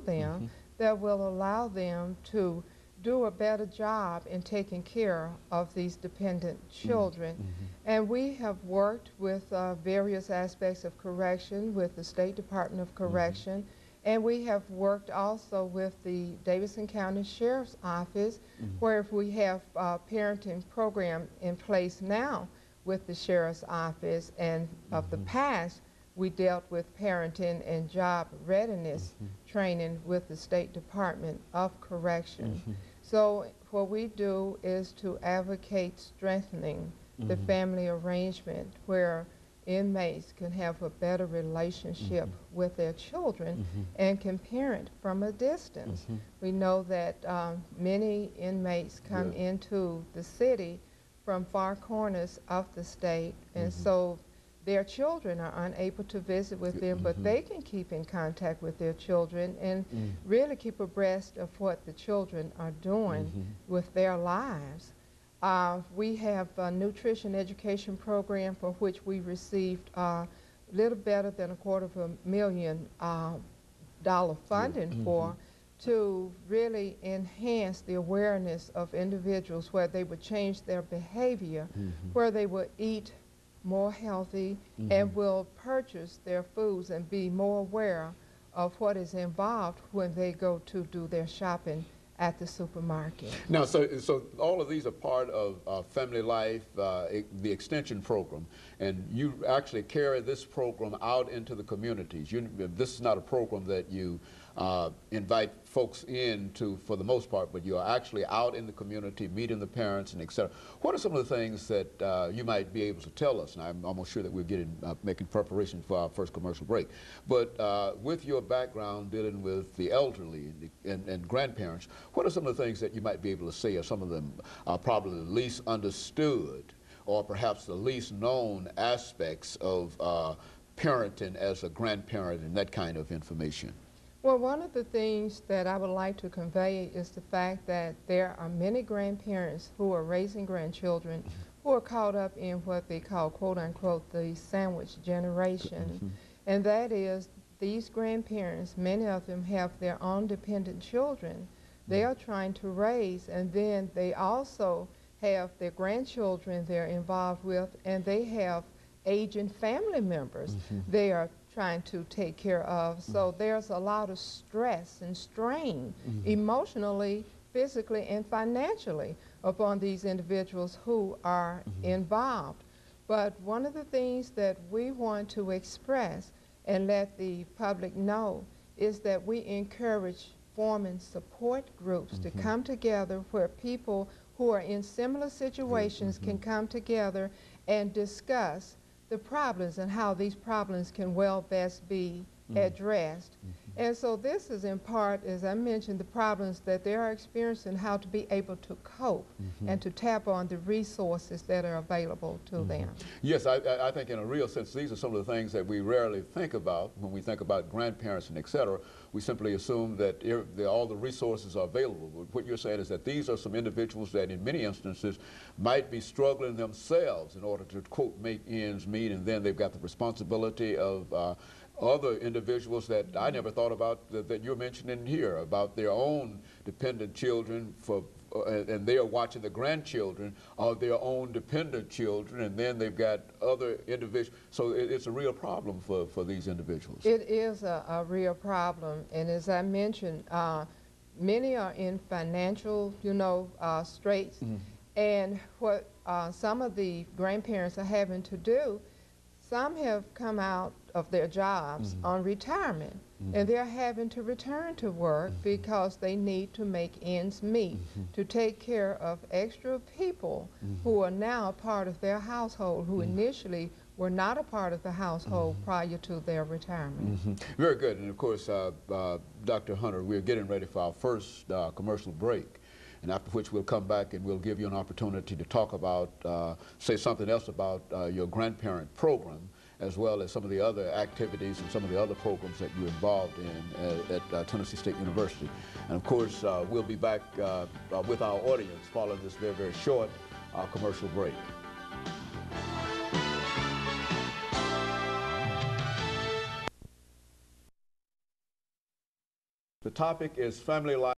them that will allow them to do a better job in taking care of these dependent children. And we have worked with various aspects of correction with the State Department of Correction, and we have worked also with the Davidson County Sheriff's Office, where if we have a parenting program in place now with the Sheriff's Office, and of the past, we dealt with parenting and job readiness training with the State Department of Correction. So what we do is to advocate strengthening the family arrangement where inmates can have a better relationship with their children and can parent from a distance. We know that many inmates come into the city from far corners of the state, and so their children are unable to visit with them, but they can keep in contact with their children and really keep abreast of what the children are doing with their lives. We have a nutrition education program for which we received a little better than $250,000 funding for, to really enhance the awareness of individuals where they would change their behavior, where they would eat more healthy and will purchase their foods and be more aware of what is involved when they go to do their shopping at the supermarket. Now, so all of these are part of Family Life, the extension program, and you actually carry this program out into the communities. This is not a program that you invite folks in to, for the most part, but you are actually out in the community, meeting the parents and et cetera. What are some of the things that you might be able to tell us? And I'm almost sure that we're making preparation for our first commercial break. But with your background dealing with the elderly and grandparents, what are some of the things that you might be able to say are some of them probably the least understood or perhaps the least known aspects of parenting as a grandparent and that kind of information? Well, one of the things that I would like to convey is the fact that there are many grandparents who are raising grandchildren who are caught up in what they call, quote unquote, the sandwich generation. And that is, these grandparents, many of them have their own dependent children they are trying to raise, and then they also have their grandchildren they're involved with, and they have aging family members they are trying to take care of. So there's a lot of stress and strain emotionally, physically, and financially upon these individuals who are involved. But one of the things that we want to express and let the public know is that we encourage forming support groups to come together where people who are in similar situations can come together and discuss the problems and how these problems can well best be addressed. And so this is in part, as I mentioned, the problems that they are experiencing, how to be able to cope and to tap on the resources that are available to them. Yes, I think in a real sense, these are some of the things that we rarely think about when we think about grandparents and et cetera. We simply assume that all the resources are available. But what you're saying is that these are some individuals that in many instances might be struggling themselves in order to, quote, make ends meet, and then they've got the responsibility of other individuals that I never thought about that you're mentioning here, about their own dependent children, and they are watching the grandchildren of their own dependent children, and then they've got other individuals. So it's a real problem for these individuals. It is a real problem, and as I mentioned, many are in financial, straits, and what some of the grandparents are having to do, some have come out of their jobs on retirement, and they're having to return to work because they need to make ends meet, to take care of extra people who are now a part of their household, who initially were not a part of the household prior to their retirement. Very good. And of course, Dr. Hunter, we're getting ready for our first commercial break, and after which we'll come back and we'll give you an opportunity to talk about, say something else about your grandparent program, as well as some of the other activities and some of the other programs that you're involved in at Tennessee State University. And of course, we'll be back with our audience following this very, very short commercial break. topic is family life.